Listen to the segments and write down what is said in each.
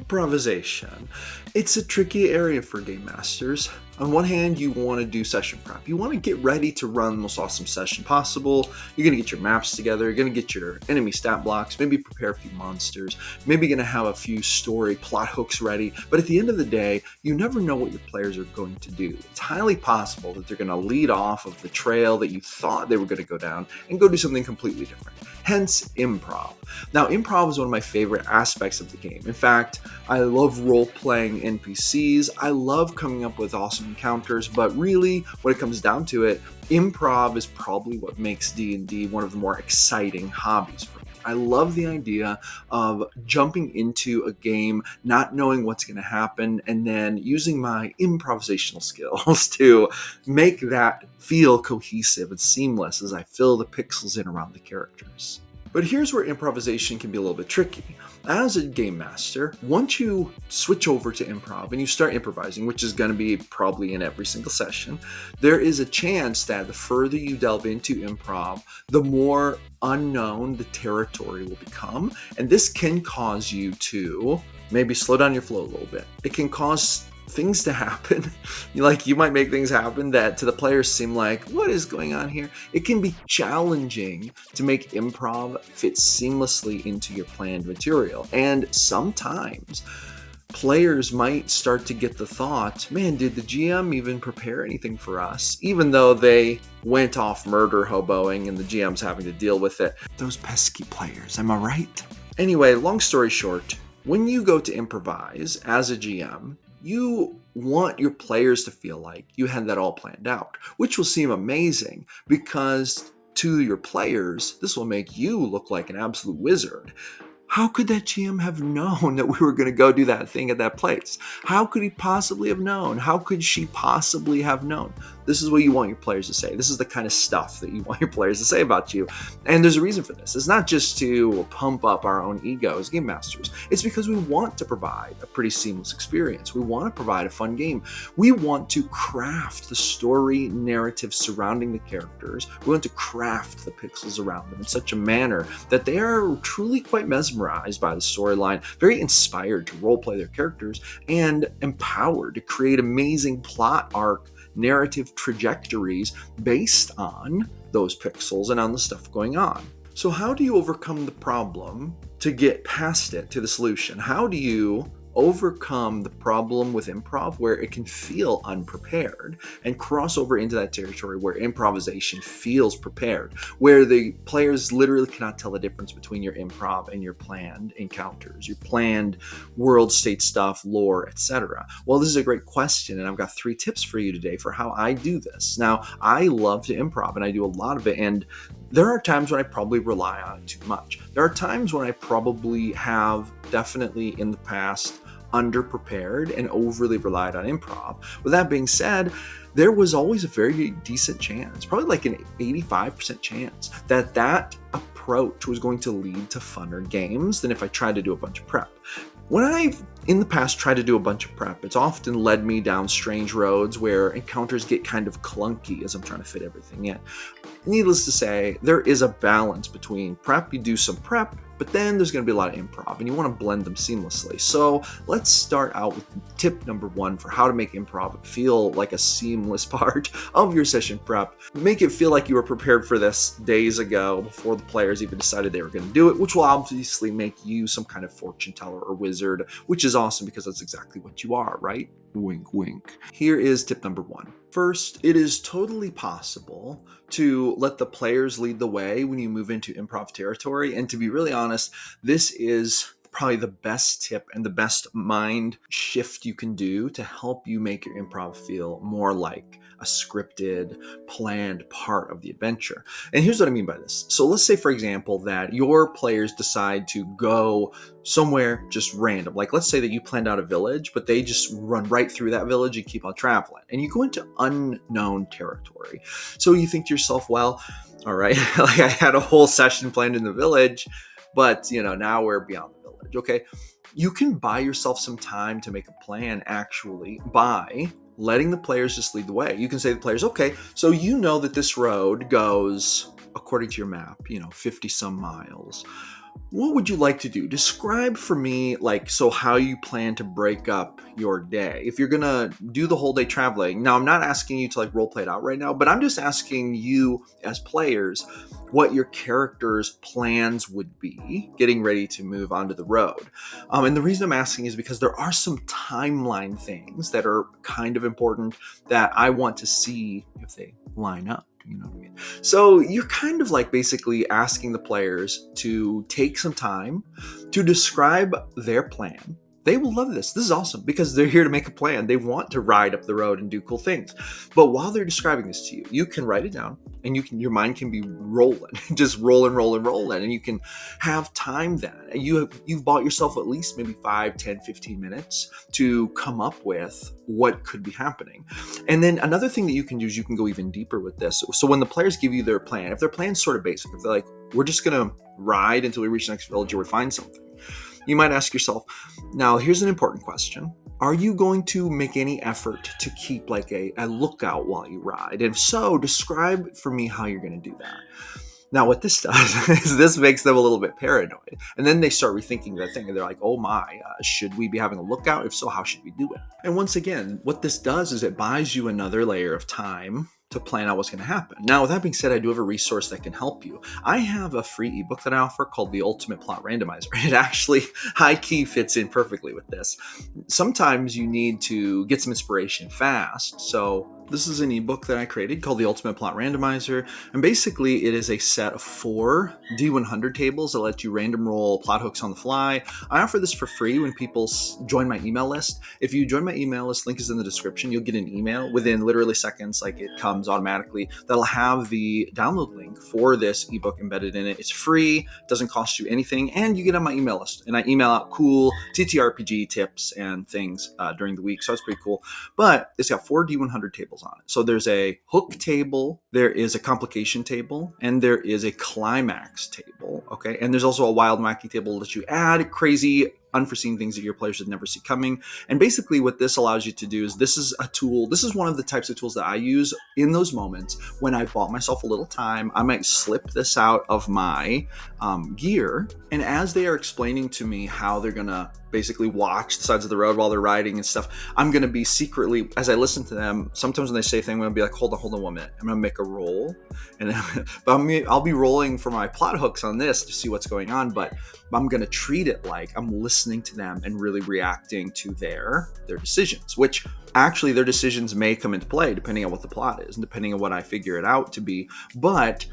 Improvisation. It's a tricky area for game masters. On one hand, you want to do session prep. You want to get ready to run the most awesome session possible. You're going to get your maps together. You're going to get your enemy stat blocks, maybe prepare a few monsters, maybe going to have a few story plot hooks ready. But at the end of the day, you never know what your players are going to do. It's highly possible that they're going to lead off of the trail that you thought they were going to go down and go do something completely different. Hence, improv. Now, improv is one of my favorite aspects of the game. In fact, I love role-playing NPCs. I love coming up with awesome encounters, but really, when it comes down to it, improv is probably what makes D&D one of the more exciting hobbies for me. I love the idea of jumping into a game, not knowing what's going to happen, and then using my improvisational skills to make that feel cohesive and seamless as I fill the pixels in around the characters. But here's where improvisation can be a little bit tricky. As a game master, once you switch over to improv and you start improvising, which is going to be probably in every single session, there is a chance that the further you delve into improv, the more unknown the territory will become. And this can cause you to maybe slow down your flow a little bit. It can cause things to happen. You might make things happen that to the players seem like, what is going on here? It can be challenging to make improv fit seamlessly into your planned material. And sometimes players might start to get the thought, man, did the GM even prepare anything for us? Even though they went off murder hoboing and the GM's having to deal with it. Those pesky players, am I right? Anyway, long story short, when you go to improvise as a GM, you want your players to feel like you had that all planned out, which will seem amazing because to your players, this will make you look like an absolute wizard. How could that GM have known that we were going to go do that thing at that place? How could he possibly have known? How could she possibly have known? This is what you want your players to say. This is the kind of stuff that you want your players to say about you. And there's a reason for this. It's not just to pump up our own ego as game masters. It's because we want to provide a pretty seamless experience. We want to provide a fun game. We want to craft the story narrative surrounding the characters. We want to craft the pixels around them in such a manner that they are truly quite mesmerized by the storyline, very inspired to roleplay their characters, and empowered to create amazing plot arc narrative trajectories based on those pixels and on the stuff going on. So how do you overcome the problem to get past it to the solution? How do you overcome the problem with improv where it can feel unprepared and cross over into that territory where improvisation feels prepared, where the players literally cannot tell the difference between your improv and your planned encounters, your planned world state stuff, lore, etc.? Well, this is a great question, and I've got 3 tips for you today for how I do this. Now, I love to improv, and I do a lot of it, and there are times when I probably rely on it too much. There are times when I probably have definitely in the past underprepared and overly relied on improv. With that being said, there was always a very decent chance, probably like an 85% chance, that approach was going to lead to funner games than if I tried to do a bunch of prep. When I've in the past tried to do a bunch of prep, it's often led me down strange roads where encounters get kind of clunky as I'm trying to fit everything in. Needless to say, there is a balance between prep. You do some prep, but then there's going to be a lot of improv, and you want to blend them seamlessly. So let's start out with tip number 1 for how to make improv feel like a seamless part of your session prep. Make it feel like you were prepared for this days ago before the players even decided they were going to do it, which will obviously make you some kind of fortune teller or wizard, which is awesome because that's exactly what you are, right? Wink, wink. Here is tip number 1. First, it is totally possible to let the players lead the way when you move into improv territory. And to be really honest, this is probably the best tip and the best mind shift you can do to help you make your improv feel more like a scripted, planned part of the adventure. And here's what I mean by this. So let's say, for example, that your players decide to go somewhere just random. Like, let's say that you planned out a village, but they just run right through that village and keep on traveling. And you go into unknown territory. So you think to yourself, well, all right, like I had a whole session planned in the village, but now we're beyond the village. Okay. You can buy yourself some time to make a plan actually by letting the players just lead the way. You can say to the players, okay, so you know that this road goes according to your map, 50 some miles. What would you like to do? Describe for me, how you plan to break up your day. If you're going to do the whole day traveling, now I'm not asking you to role play it out right now, but I'm just asking you as players what your character's plans would be getting ready to move onto the road. And the reason I'm asking is because there are some timeline things that are kind of important that I want to see if they line up. You know what I mean? So you're kind of basically asking the players to take some time to describe their plan. They will love this. This is awesome because they're here to make a plan. They want to ride up the road and do cool things. But while they're describing this to you, you can write it down and your mind can be rolling, just rolling. And you can have time then. You've bought yourself at least maybe 5, 10, 15 minutes to come up with what could be happening. And then another thing that you can do is you can go even deeper with this. So when the players give you their plan, if their plan's sort of basic, if they're like, we're just going to ride until we reach the next village or we find something, you might ask yourself, now here's an important question. Are you going to make any effort to keep a lookout while you ride? And if so, describe for me how you're going to do that. Now, what this does is this makes them a little bit paranoid. And then they start rethinking that thing. And they're like, oh my, should we be having a lookout? If so, how should we do it? And once again, what this does is it buys you another layer of time to plan out what's going to happen. Now, with that being said, I do have a resource that can help you. I have a free ebook that I offer called The Ultimate Plot Randomizer. It actually high key fits in perfectly with this. Sometimes you need to get some inspiration fast. So this is an ebook that I created called The Ultimate Plot Randomizer. And basically it is a set of 4 D100 tables that let you random roll plot hooks on the fly. I offer this for free when people join my email list. If you join my email list, link is in the description, you'll get an email within literally seconds, it comes automatically, that'll have the download link for this ebook embedded in it. It's free, doesn't cost you anything, and you get on my email list. And I email out cool TTRPG tips and things during the week, so it's pretty cool. But it's got 4 D100 tables on it. So there's a hook table, there is a complication table, and there is a climax table, okay? And there's also a wild and wacky table that you add crazy unforeseen things that your players would never see coming. And basically what this allows you to do is this is a tool. This is one of the types of tools that I use in those moments when I bought myself a little time. I might slip this out of my gear. And as they are explaining to me how they're going to basically watch the sides of the road while they're riding and stuff, I'm going to be secretly, as I listen to them, sometimes when they say things, I'm going to be like, hold on 1 minute. I'm going to make a roll. And I'll be rolling for my plot hooks on this to see what's going on. But I'm going to treat it like I'm listening to them and really reacting to their decisions, which actually their decisions may come into play depending on what the plot is and depending on what I figure it out to be. But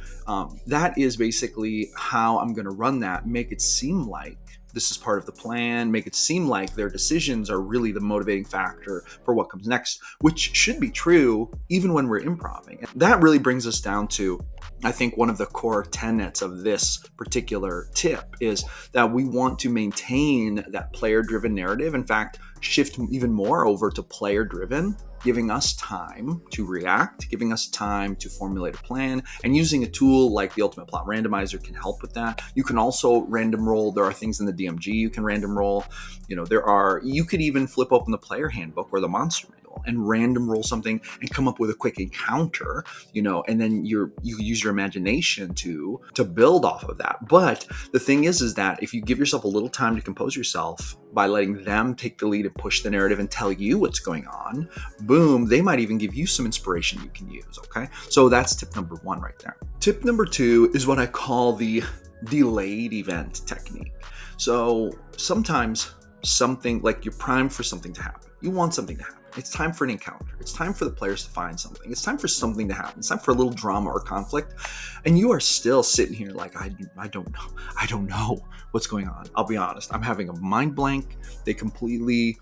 that is basically how I'm going to run that, make it seem like this is part of the plan, make it seem like their decisions are really the motivating factor for what comes next, which should be true even when we're improvising. And that really brings us down to, I think, one of the core tenets of this particular tip is that we want to maintain that player-driven narrative. In fact, shift even more over to player-driven, giving us time to react, giving us time to formulate a plan, and using a tool like the Ultimate Plot Randomizer can help with that. You can also random roll. There are things in the DMG you can random roll. You could even flip open the player handbook or the monster manual and random roll something and come up with a quick encounter, and then you use your imagination to build off of that. But the thing is that if you give yourself a little time to compose yourself by letting them take the lead and push the narrative and tell you what's going on, boom, they might even give you some inspiration you can use, okay? So that's tip number 1 right there. Tip number 2 is what I call the delayed event technique. So sometimes something you're primed for something to happen. You want something to happen. It's time for an encounter. It's time for the players to find something. It's time for something to happen. It's time for a little drama or conflict. And you are still sitting here like, I don't know what's going on. I'll be honest. I'm having a mind blank. They completely,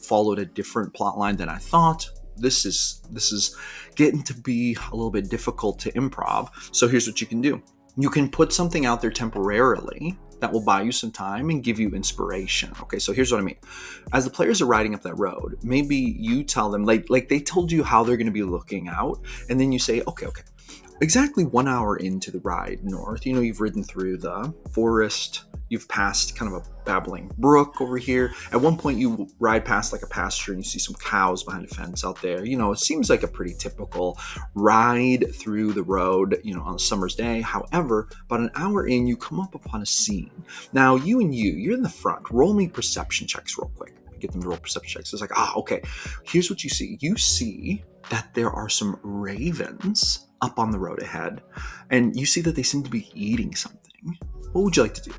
followed a different plot line than I thought. This is getting to be a little bit difficult to improv. So here's what you can do. You can put something out there temporarily that will buy you some time and give you inspiration. Okay, so here's what I mean. As the players are riding up that road, maybe you tell them, like they told you how they're going to be looking out, and then you say, okay, exactly 1 hour into the ride north, you've ridden through the forest, You've passed kind of a babbling brook over here. At one point, you ride past like a pasture and you see some cows behind a fence out there. It seems like a pretty typical ride through the road, on a summer's day. However, about an hour in, you come up upon a scene. Now, you're in the front. Roll me perception checks real quick. Get them to roll perception checks. It's like, okay, here's what you see. You see that there are some ravens up on the road ahead, and you see that they seem to be eating something. What would you like to do?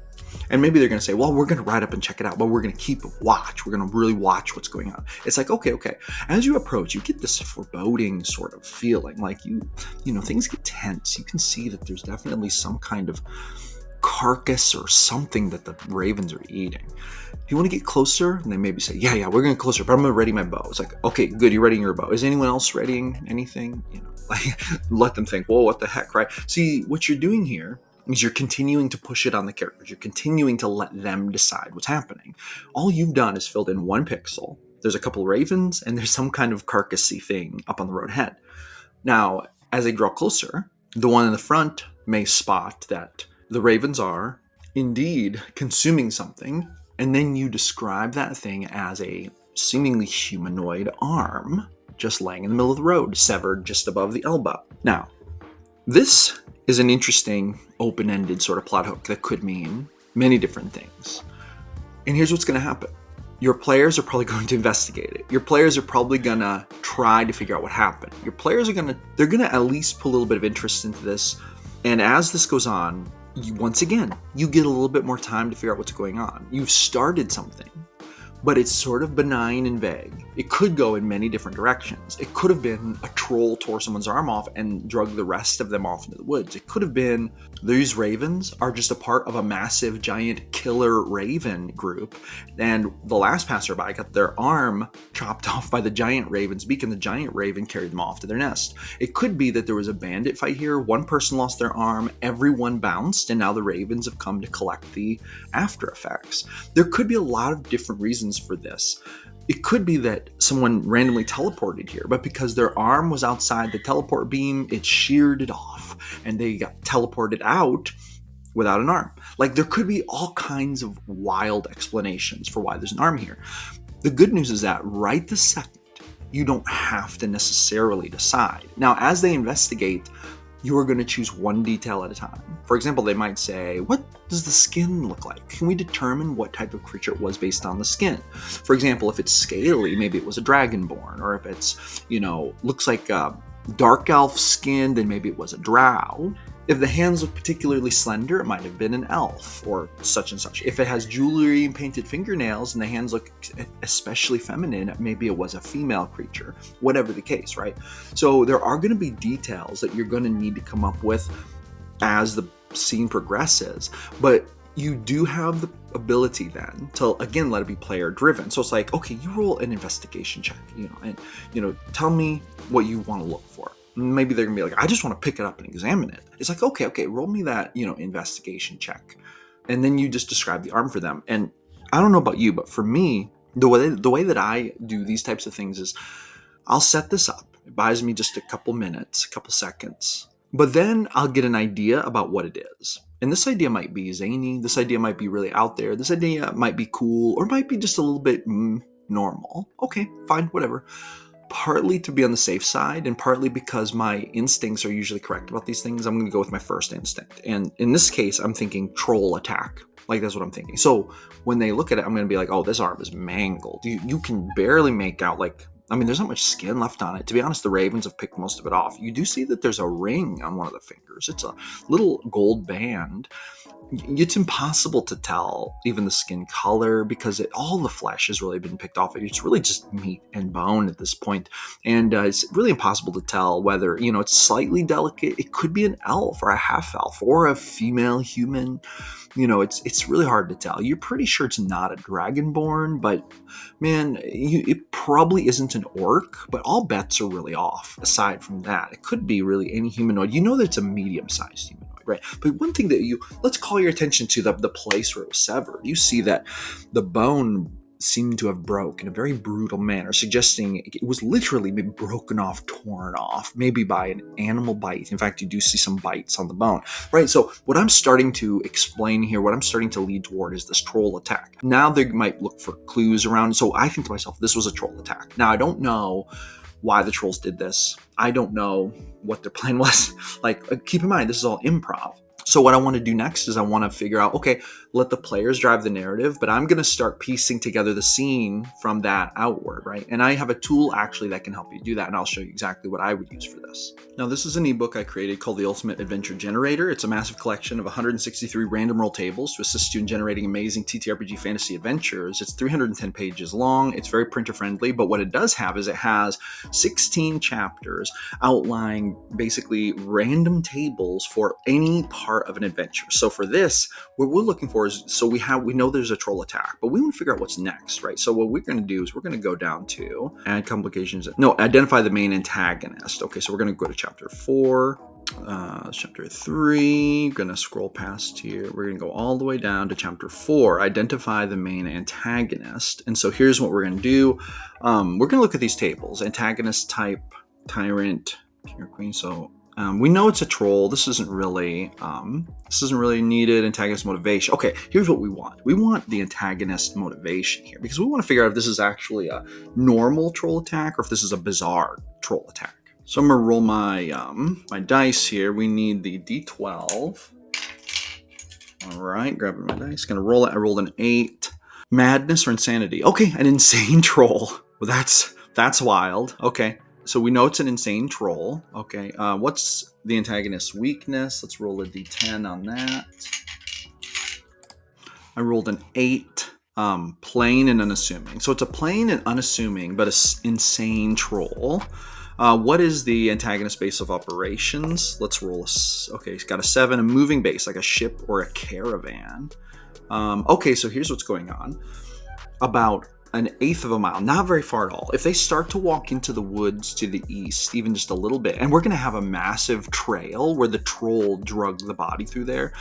And maybe they're going to say, well, we're going to ride up and check it out, but we're going to keep watch. We're going to really watch what's going on. It's like, okay. As you approach, you get this foreboding sort of feeling, like things get tense. You can see that there's definitely some kind of carcass or something that the ravens are eating. Do you want to get closer? And they maybe say, yeah, we're going to get closer, but I'm going to ready my bow. It's like, okay, good, you're readying your bow. Is anyone else readying anything? Like, let them think, whoa, what the heck, right? See, what you're doing here is you're continuing to push it on the characters. You're continuing to let them decide what's happening. All you've done is filled in one pixel. There's a couple of ravens, and there's some kind of carcassy thing up on the road ahead. Now, as they draw closer, the one in the front may spot that the ravens are indeed consuming something, and then you describe that thing as a seemingly humanoid arm just laying in the middle of the road, severed just above the elbow. Now, this is an interesting open-ended sort of plot hook that could mean many different things. And here's what's going to happen. Your players are probably going to investigate it. Your players are probably going to try to figure out what happened. Your players are going to at least put a little bit of interest into this. And as this goes on, once again, you get a little bit more time to figure out what's going on. You've started something, but it's sort of benign and vague. It could go in many different directions. It could have been a troll tore someone's arm off and drug the rest of them off into the woods. It could have been these ravens are just a part of a massive, giant killer raven group, and the last passerby got their arm chopped off by the giant raven's beak, and the giant raven carried them off to their nest. It could be that there was a bandit fight here. One person lost their arm, everyone bounced, and now the ravens have come to collect the after effects. There could be a lot of different reasons for this. It could be that someone randomly teleported here, but because their arm was outside the teleport beam, it sheared it off, and they got teleported out without an arm. Like, there could be all kinds of wild explanations for why there's an arm here. The good news is that right this second, you don't have to necessarily decide. Now, as they investigate, you are going to choose one detail at a time. For example, they might say, what does the skin look like? Can we determine what type of creature it was based on the skin? For example, if it's scaly, maybe it was a dragonborn. Or if it's, looks like a dark elf skin, then maybe it was a drow. If the hands look particularly slender, it might have been an elf or such and such. If it has jewelry and painted fingernails and the hands look especially feminine, maybe it was a female creature. Whatever the case, right? So there are going to be details that you're going to need to come up with as the scene progresses, but you do have the ability then to, again, let it be player driven. So it's like, okay, you roll an investigation check, and tell me what you want to look for. Maybe they're gonna be like, I just want to pick it up and examine it. It's like, okay, roll me that, investigation check. And then you just describe the arm for them. And I don't know about you, but for me, the way that I do these types of things is I'll set this up. It buys me just a couple minutes, a couple seconds. But then I'll get an idea about what it is. And this idea might be zany. This idea might be really out there. This idea might be cool, or might be just a little bit normal. Okay, fine, whatever. Partly to be on the safe side, and partly because my instincts are usually correct about these things, I'm going to go with my first instinct. And in this case, I'm thinking troll attack. Like, that's what I'm thinking. So when they look at it, I'm going to be like, oh, this arm is mangled. You can barely make out, there's not much skin left on it. To be honest, the ravens have picked most of it off. You do see that there's a ring on one of the fingers. It's a little gold band. It's impossible to tell even the skin color because all the flesh has really been picked off. It's really just meat and bone at this point. And it's really impossible to tell whether, it's slightly delicate. It could be an elf or a half elf or a female human. It's really hard to tell. You're pretty sure it's not a dragonborn, but man, it probably isn't an orc, but all bets are really off. Aside from that, it could be really any humanoid. That it's a medium-sized humanoid. Right. But one thing that let's call your attention to the place where it was severed. You see that the bone seemed to have broke in a very brutal manner, suggesting it was literally been broken off, torn off, maybe by an animal bite. In fact, you do see some bites on the bone, right? So what I'm starting to explain here, what I'm starting to lead toward is this troll attack. Now they might look for clues around. So I think to myself, this was a troll attack. Now I don't know why the trolls did this. I don't know what their plan was. Like, keep in mind, this is all improv. So what I want to do next is I want to figure out, okay, let the players drive the narrative, but I'm going to start piecing together the scene from that outward, right? And I have a tool actually that can help you do that, and I'll show you exactly what I would use for this. Now, this is an ebook I created called The Ultimate Adventure Generator. It's a massive collection of 163 random roll tables to assist you in generating amazing TTRPG fantasy adventures. It's 310 pages long. It's very printer friendly, but what it does have is it has 16 chapters outlining basically random tables for any part of an adventure. So for this, what we're looking for is, so we know there's a troll attack, but we want to figure out what's next, right? So what we're going to do is we're going to go down to identify the main antagonist. Okay, so we're going to go to chapter 4, chapter 3, going to scroll past here. We're going to go all the way down to chapter 4, identify the main antagonist. And so here's what we're going to do. We're going to look at these tables: antagonist type, tyrant, king or queen. So we know it's a troll. This isn't really needed. Antagonist motivation. Okay, here's what we want. We want the antagonist motivation here, because we want to figure out if this is actually a normal troll attack or if this is a bizarre troll attack. So I'm gonna roll my dice here. We need the D12. All right, grabbing my dice. Gonna roll it. I rolled an 8. Madness or insanity? Okay, an insane troll. Well, that's wild. Okay. So we know it's an insane troll. Okay, what's the antagonist's weakness? Let's roll a d10 on that. I rolled an 8, plain and unassuming. So it's a plain and unassuming, but an insane troll. What is the antagonist base of operations? Let's roll okay, he's got a 7, a moving base, like a ship or a caravan. Okay, so here's what's going on. About an 1/8 of a mile, not very far at all. If they start to walk into the woods to the east, even just a little bit, and we're going to have a massive trail where the troll drug the body through there,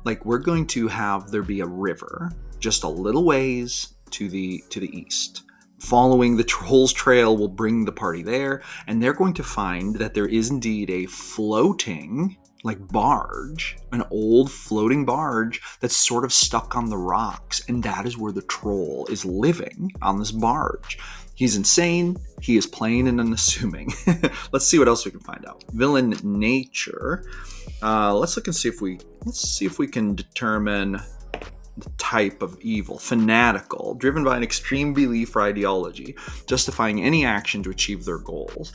like we're going to have there be a river just a little ways to the east. Following the troll's trail will bring the party there, and they're going to find that there is indeed a floating barge, an old floating barge that's sort of stuck on the rocks, and that is where the troll is living, on this barge. He's insane. He is plain and unassuming. Let's see what else we can find out. Villain nature. Let's look and see if we can determine the type of evil. Fanatical, driven by an extreme belief or ideology, justifying any action to achieve their goals.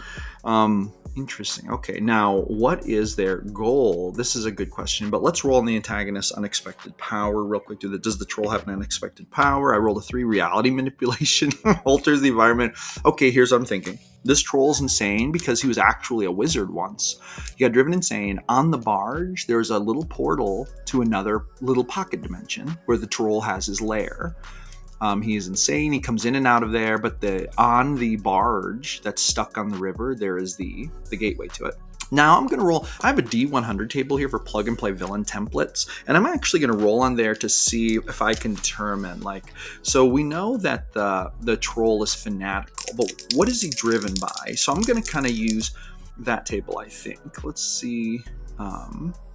Interesting. Okay, now what is their goal? This is a good question, but let's roll on the antagonist's unexpected power real quick. Does the troll have an unexpected power? I rolled a 3. Reality manipulation. Alters the environment. Okay, here's what I'm thinking. This troll's insane because he was actually a wizard once. He got driven insane. On the barge, there's a little portal to another little pocket dimension where the troll has his lair. He is insane. He comes in and out of there, but on the barge that's stuck on the river, there is the gateway to it. Now I'm going to roll. I have a D100 table here for plug and play villain templates, and I'm actually going to roll on there to see if I can determine, so we know that the troll is fanatical, but what is he driven by? So I'm going to kind of use that table, I think. Let's see.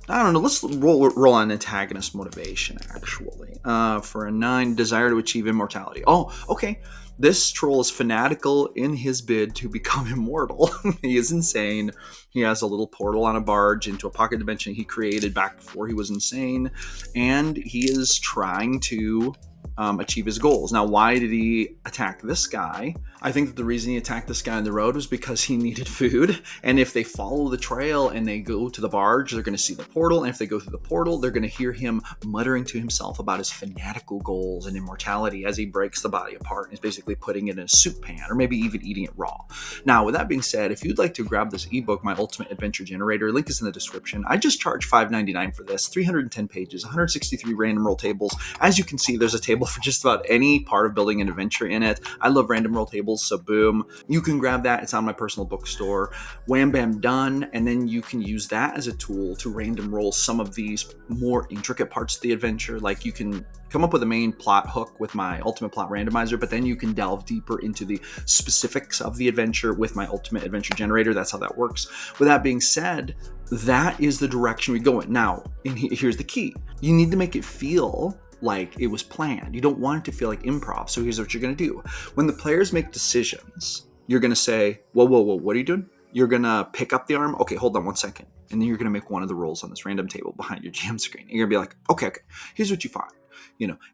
I don't know. Let's roll on antagonist motivation, actually. For a 9, desire to achieve immortality. Oh, okay. This troll is fanatical in his bid to become immortal. He is insane. He has a little portal on a barge into a pocket dimension he created back before he was insane. And he is trying to achieve his goals. Now, why did he attack this guy? I think that the reason he attacked this guy on the road was because he needed food. And if they follow the trail and they go to the barge, they're going to see the portal. And if they go through the portal, they're going to hear him muttering to himself about his fanatical goals and immortality as he breaks the body apart and is basically putting it in a soup pan, or maybe even eating it raw. Now, with that being said, if you'd like to grab this ebook, My Ultimate Adventure Generator, link is in the description. I just charge $5.99 for this, 310 pages, 163 random roll tables. As you can see, there's a table table for just about any part of building an adventure in it. I love random roll tables, so boom, you can grab that. It's on my personal bookstore. Wham bam done. And then you can use that as a tool to random roll some of these more intricate parts of the adventure. Like you can come up with a main plot hook with my ultimate plot randomizer, but then you can delve deeper into the specifics of the adventure with my ultimate adventure generator. That's how that works. With that being said, that is the direction we go in. Now, and here's the key. You need to make it feel like it was planned. You don't want it to feel like improv. So here's what you're going to do. When the players make decisions, you're going to say, whoa, what are you doing? You're going to pick up the arm. Okay, hold on 1 second. And then you're going to make one of the rolls on this random table behind your GM screen. And you're going to be like, okay, here's what you find.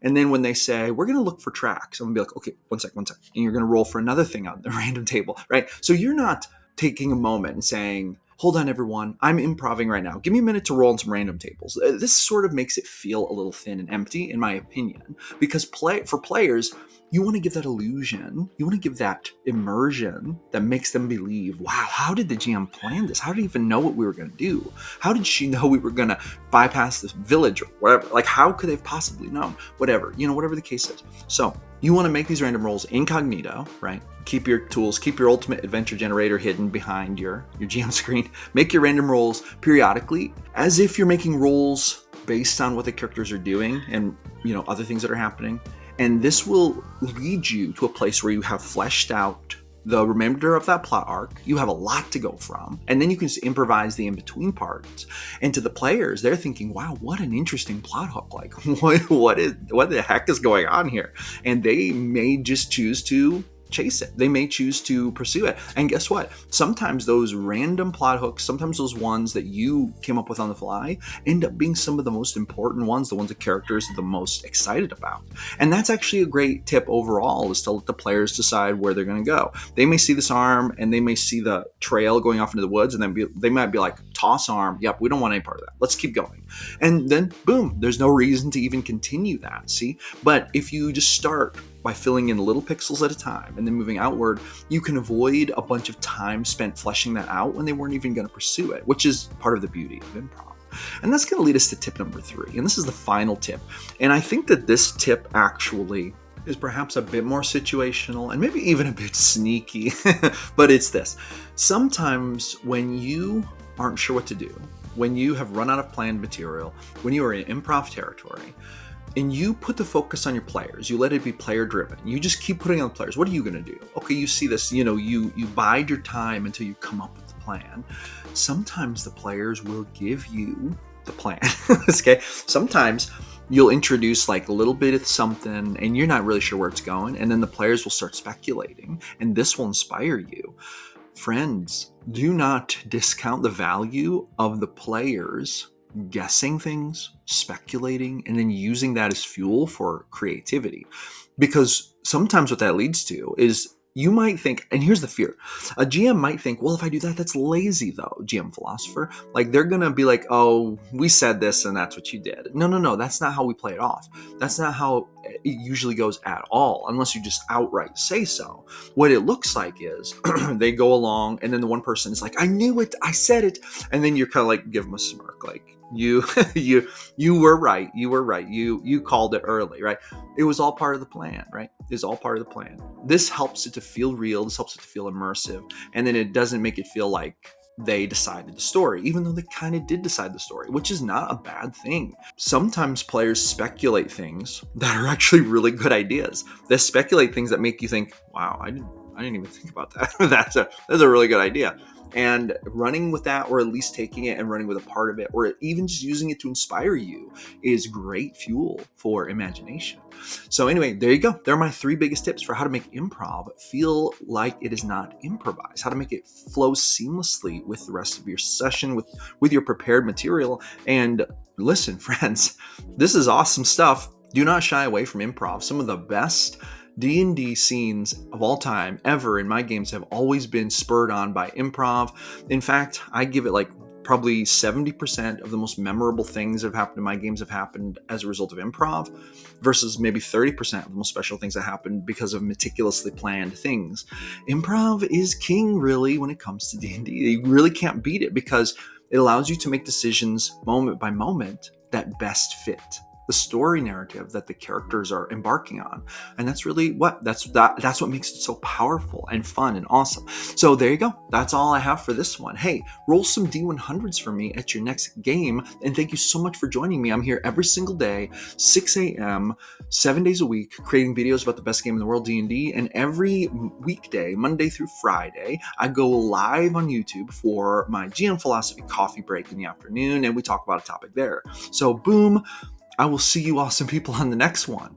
And then when they say, we're going to look for tracks, I'm going to be like, okay, 1 second. And you're going to roll for another thing on the random table, right? So you're not taking a moment and saying, hold on, everyone, I'm improving right now. Give me a minute to roll on some random tables. This sort of makes it feel a little thin and empty, in my opinion, because for players, you want to give that illusion. You want to give that immersion that makes them believe, wow, how did the GM plan this? How did he even know what we were going to do? How did she know we were going to bypass this village or whatever? Like, how could they have possibly known? Whatever the case is. So you want to make these random rolls incognito, right? Keep your tools, keep your ultimate adventure generator hidden behind your GM screen. Make your random rolls periodically as if you're making rolls based on what the characters are doing and, other things that are happening. And this will lead you to a place where you have fleshed out the remainder of that plot arc. You have a lot to go from. And then you can just improvise the in-between parts. And to the players, they're thinking, wow, what an interesting plot hook. Like, what the heck is going on here? And they may just choose to chase it. They may choose to pursue it. And guess what? Sometimes those random plot hooks, sometimes those ones that you came up with on the fly, end up being some of the most important ones, the ones the characters are the most excited about. And that's actually a great tip overall, is to let the players decide where they're going to go. They may see this arm and they may see the trail going off into the woods, and then they might be like, toss arm. Yep, we don't want any part of that. Let's keep going. And then boom, there's no reason to even continue that. See? But if you just start by filling in little pixels at a time and then moving outward, you can avoid a bunch of time spent fleshing that out when they weren't even going to pursue it, which is part of the beauty of improv. And that's going to lead us to tip number 3. And this is the final tip. And I think that this tip actually is perhaps a bit more situational and maybe even a bit sneaky, but it's this. Sometimes when you aren't sure what to do, when you have run out of planned material, when you are in improv territory, and you put the focus on your players, you let it be player driven. You just keep putting on the players. What are you going to do? Okay, you see this, you bide your time until you come up with the plan. Sometimes the players will give you the plan. Okay, sometimes you'll introduce like a little bit of something and you're not really sure where it's going, and then the players will start speculating, and this will inspire you. Friends, do not discount the value of the players guessing things, speculating, and then using that as fuel for creativity. Because sometimes what that leads to is you might think, and here's the fear, a GM might think, well, if I do that, that's lazy though, GM philosopher. Like, they're going to be like, oh, we said this and that's what you did. No, that's not how we play it off. That's not how it usually goes at all, unless you just outright say so. What it looks like is they go along and then the one person is like, I knew it, I said it. And then you're kind of like, give them a smirk, like, you were right. You called it early, right? It was all part of the plan, right? It's all part of the plan. This helps it to feel real. This helps it to feel immersive. And then it doesn't make it feel like they decided the story, even though they kind of did decide the story, which is not a bad thing. Sometimes players speculate things that are actually really good ideas. They speculate things that make you think, wow, I didn't even think about that. That's a really good idea. And running with that, or at least taking it and running with a part of it, or even just using it to inspire you, is great fuel for imagination. So anyway, there you go. There are my 3 biggest tips for how to make improv feel like it is not improvised, how to make it flow seamlessly with the rest of your session, with your prepared material. And listen, friends, this is awesome stuff. Do not shy away from improv. Some of the best D&D scenes of all time ever in my games have always been spurred on by improv. In fact, I give it like probably 70% of the most memorable things that have happened in my games have happened as a result of improv, versus maybe 30% of the most special things that happened because of meticulously planned things. Improv is king, really, when it comes to D&D. You really can't beat it because it allows you to make decisions moment by moment that best fit the story narrative that the characters are embarking on. And that's really that's what makes it so powerful and fun and awesome. So there you go. That's all I have for this one. Hey, roll some D100s for me at your next game. And thank you so much for joining me. I'm here every single day, 6 a.m., 7 days a week, creating videos about the best game in the world, D&D. And every weekday, Monday through Friday, I go live on YouTube for my GM Philosophy coffee break in the afternoon, and we talk about a topic there. So boom, I will see you awesome people on the next one.